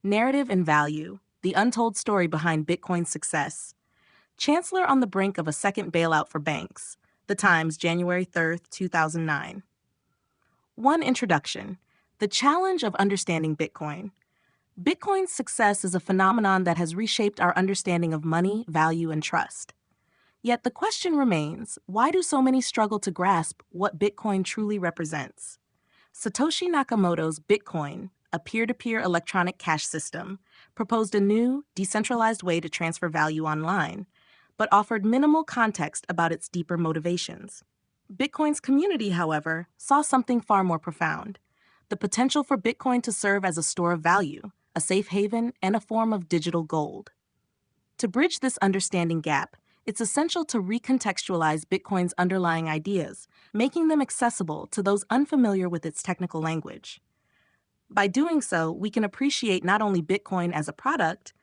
Narrative and Value, the untold story behind Bitcoin's success. Chancellor on the brink of a second bailout for banks. The Times, January 3rd, 2009. One introduction. The challenge of understanding Bitcoin. Bitcoin's success is a phenomenon that has reshaped our understanding of money, value, and trust. Yet the question remains, why do so many struggle to grasp what Bitcoin truly represents? Satoshi Nakamoto's Bitcoin, a peer-to-peer electronic cash system, proposed a new, decentralized way to transfer value online, but offered minimal context about its deeper motivations. Bitcoin's community, however, saw something far more profound: the potential for Bitcoin to serve as a store of value, a safe haven, and a form of digital gold. To bridge this understanding gap, it's essential to recontextualize Bitcoin's underlying ideas, making them accessible to those unfamiliar with its technical language. By doing so, we can appreciate not only Bitcoin as a product,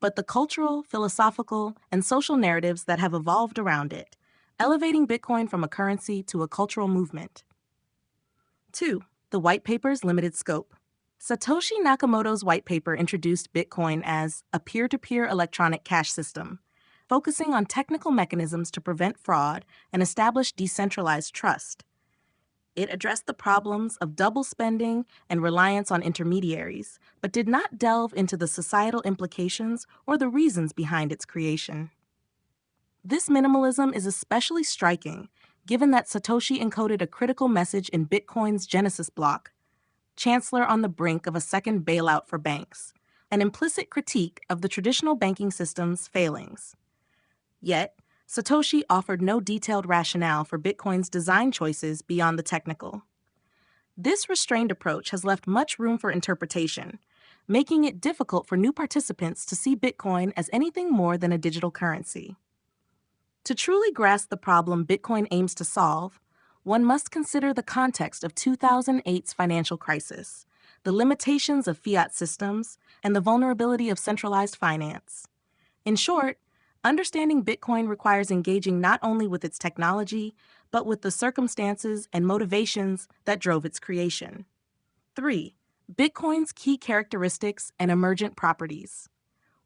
but the cultural, philosophical, and social narratives that have evolved around it, elevating Bitcoin from a currency to a cultural movement. 2. The White Paper's limited scope. Satoshi Nakamoto's white paper introduced Bitcoin as a peer-to-peer electronic cash system, focusing on technical mechanisms to prevent fraud and establish decentralized trust. It addressed the problems of double spending and reliance on intermediaries, but did not delve into the societal implications or the reasons behind its creation. This minimalism is especially striking, given that Satoshi encoded a critical message in Bitcoin's Genesis block, Chancellor on the brink of a second bailout for banks, an implicit critique of the traditional banking system's failings. Yet, Satoshi offered no detailed rationale for Bitcoin's design choices beyond the technical. This restrained approach has left much room for interpretation, making it difficult for new participants to see Bitcoin as anything more than a digital currency. To truly grasp the problem Bitcoin aims to solve, one must consider the context of 2008's financial crisis, the limitations of fiat systems, and the vulnerability of centralized finance. In short, understanding Bitcoin requires engaging not only with its technology, but with the circumstances and motivations that drove its creation. 3. Bitcoin's key characteristics and emergent properties.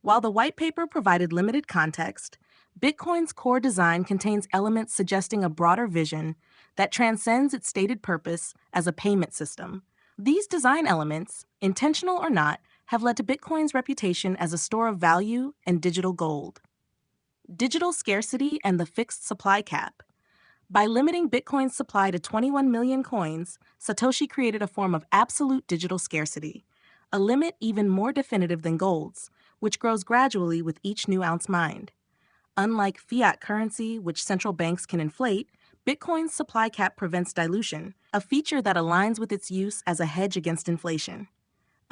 While the white paper provided limited context, Bitcoin's core design contains elements suggesting a broader vision that transcends its stated purpose as a payment system. These design elements, intentional or not, have led to Bitcoin's reputation as a store of value and digital gold. Digital scarcity and the fixed supply cap. By limiting Bitcoin's supply to 21 million coins, Satoshi created a form of absolute digital scarcity, a limit even more definitive than gold's, which grows gradually with each new ounce mined. Unlike fiat currency, which central banks can inflate, Bitcoin's supply cap prevents dilution, a feature that aligns with its use as a hedge against inflation.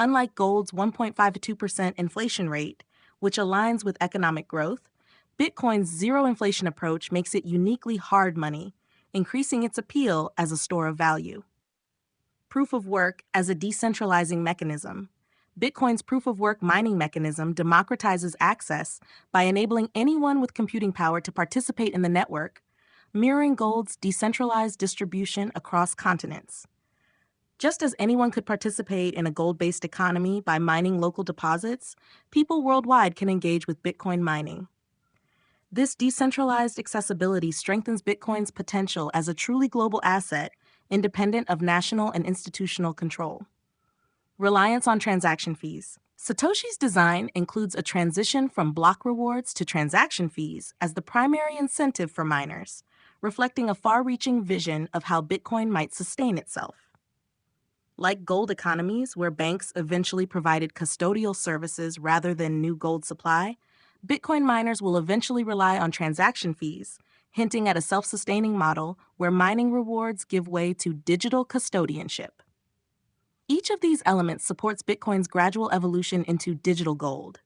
Unlike gold's 1.52% inflation rate, which aligns with economic growth, Bitcoin's zero inflation approach makes it uniquely hard money, increasing its appeal as a store of value. Proof of work as a decentralizing mechanism. Bitcoin's proof-of-work mining mechanism democratizes access by enabling anyone with computing power to participate in the network, mirroring gold's decentralized distribution across continents. Just as anyone could participate in a gold-based economy by mining local deposits, people worldwide can engage with Bitcoin mining. This decentralized accessibility strengthens Bitcoin's potential as a truly global asset, independent of national and institutional control. Reliance on transaction fees. Satoshi's design includes a transition from block rewards to transaction fees as the primary incentive for miners, reflecting a far-reaching vision of how Bitcoin might sustain itself. Like gold economies, where banks eventually provided custodial services rather than new gold supply, Bitcoin miners will eventually rely on transaction fees, hinting at a self-sustaining model where mining rewards give way to digital custodianship. Each of these elements supports Bitcoin's gradual evolution into digital gold.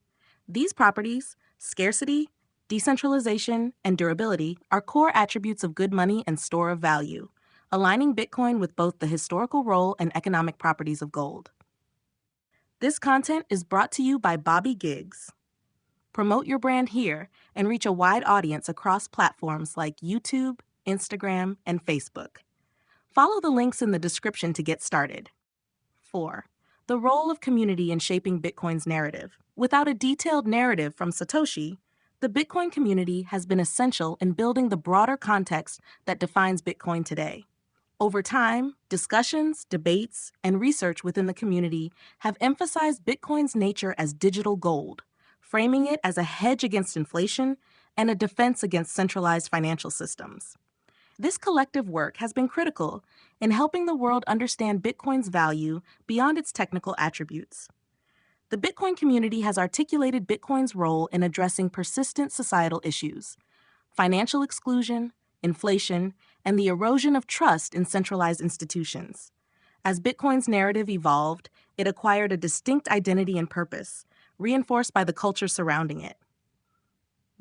These properties, scarcity, decentralization, and durability, are core attributes of good money and store of value, aligning Bitcoin with both the historical role and economic properties of gold. This content is brought to you by Bobby Gigs. Promote your brand here and reach a wide audience across platforms like YouTube, Instagram, and Facebook. Follow the links in the description to get started. 4. The role of community in shaping Bitcoin's narrative. Without a detailed narrative from Satoshi, the Bitcoin community has been essential in building the broader context that defines Bitcoin today. Over time, discussions, debates, and research within the community have emphasized Bitcoin's nature as digital gold, framing it as a hedge against inflation and a defense against centralized financial systems. This collective work has been critical in helping the world understand Bitcoin's value beyond its technical attributes. The Bitcoin community has articulated Bitcoin's role in addressing persistent societal issues: financial exclusion, inflation, and the erosion of trust in centralized institutions. As Bitcoin's narrative evolved, it acquired a distinct identity and purpose, reinforced by the culture surrounding it.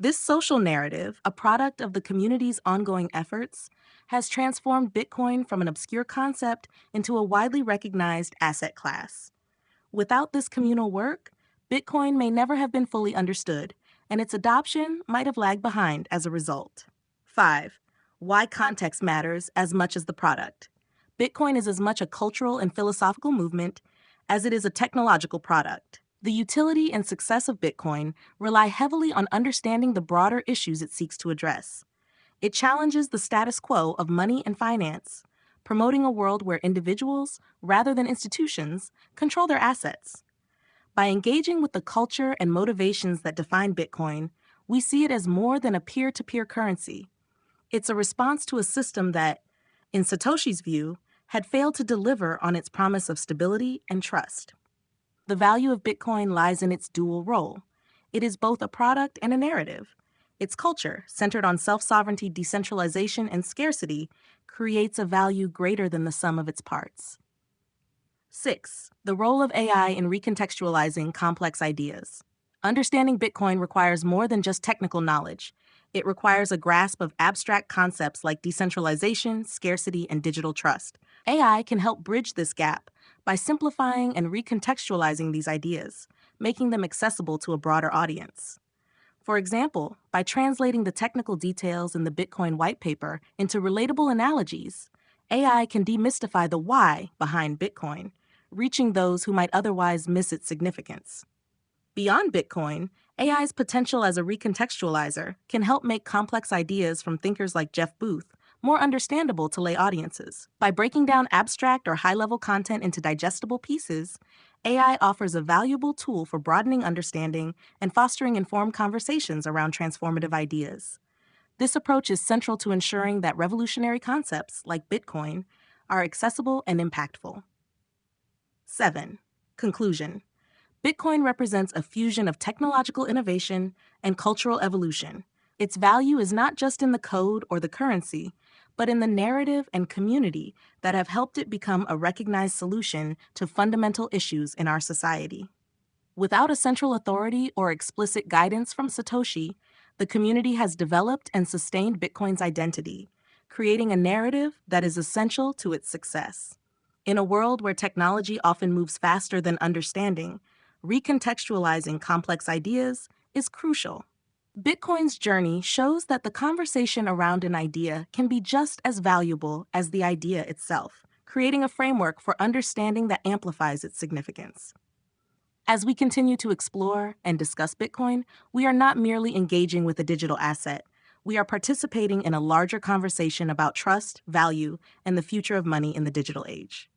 This social narrative, a product of the community's ongoing efforts, has transformed Bitcoin from an obscure concept into a widely recognized asset class. Without this communal work, Bitcoin may never have been fully understood, and its adoption might have lagged behind as a result. 5. Why context matters as much as the product. Bitcoin is as much a cultural and philosophical movement as it is a technological product. The utility and success of Bitcoin rely heavily on understanding the broader issues it seeks to address. It challenges the status quo of money and finance, promoting a world where individuals, rather than institutions, control their assets. By engaging with the culture and motivations that define Bitcoin, we see it as more than a peer-to-peer currency. It's a response to a system that, in Satoshi's view, had failed to deliver on its promise of stability and trust. The value of Bitcoin lies in its dual role. It is both a product and a narrative. Its culture, centered on self-sovereignty, decentralization, and scarcity, creates a value greater than the sum of its parts. 6. The role of AI in recontextualizing complex ideas. Understanding Bitcoin requires more than just technical knowledge. It requires a grasp of abstract concepts like decentralization, scarcity, and digital trust. AI can help bridge this gap by simplifying and recontextualizing these ideas, making them accessible to a broader audience. For example, by translating the technical details in the Bitcoin white paper into relatable analogies, AI can demystify the why behind Bitcoin, reaching those who might otherwise miss its significance. Beyond Bitcoin, AI's potential as a recontextualizer can help make complex ideas from thinkers like Jeff Booth more understandable to lay audiences. By breaking down abstract or high-level content into digestible pieces, AI offers a valuable tool for broadening understanding and fostering informed conversations around transformative ideas. This approach is central to ensuring that revolutionary concepts, like Bitcoin, are accessible and impactful. 7. Conclusion. Bitcoin represents a fusion of technological innovation and cultural evolution. Its value is not just in the code or the currency, but in the narrative and community that have helped it become a recognized solution to fundamental issues in our society. Without a central authority or explicit guidance from Satoshi, the community has developed and sustained Bitcoin's identity, creating a narrative that is essential to its success. In a world where technology often moves faster than understanding, recontextualizing complex ideas is crucial. Bitcoin's journey shows that the conversation around an idea can be just as valuable as the idea itself, creating a framework for understanding that amplifies its significance. As we continue to explore and discuss Bitcoin, we are not merely engaging with a digital asset. We are participating in a larger conversation about trust, value, and the future of money in the digital age.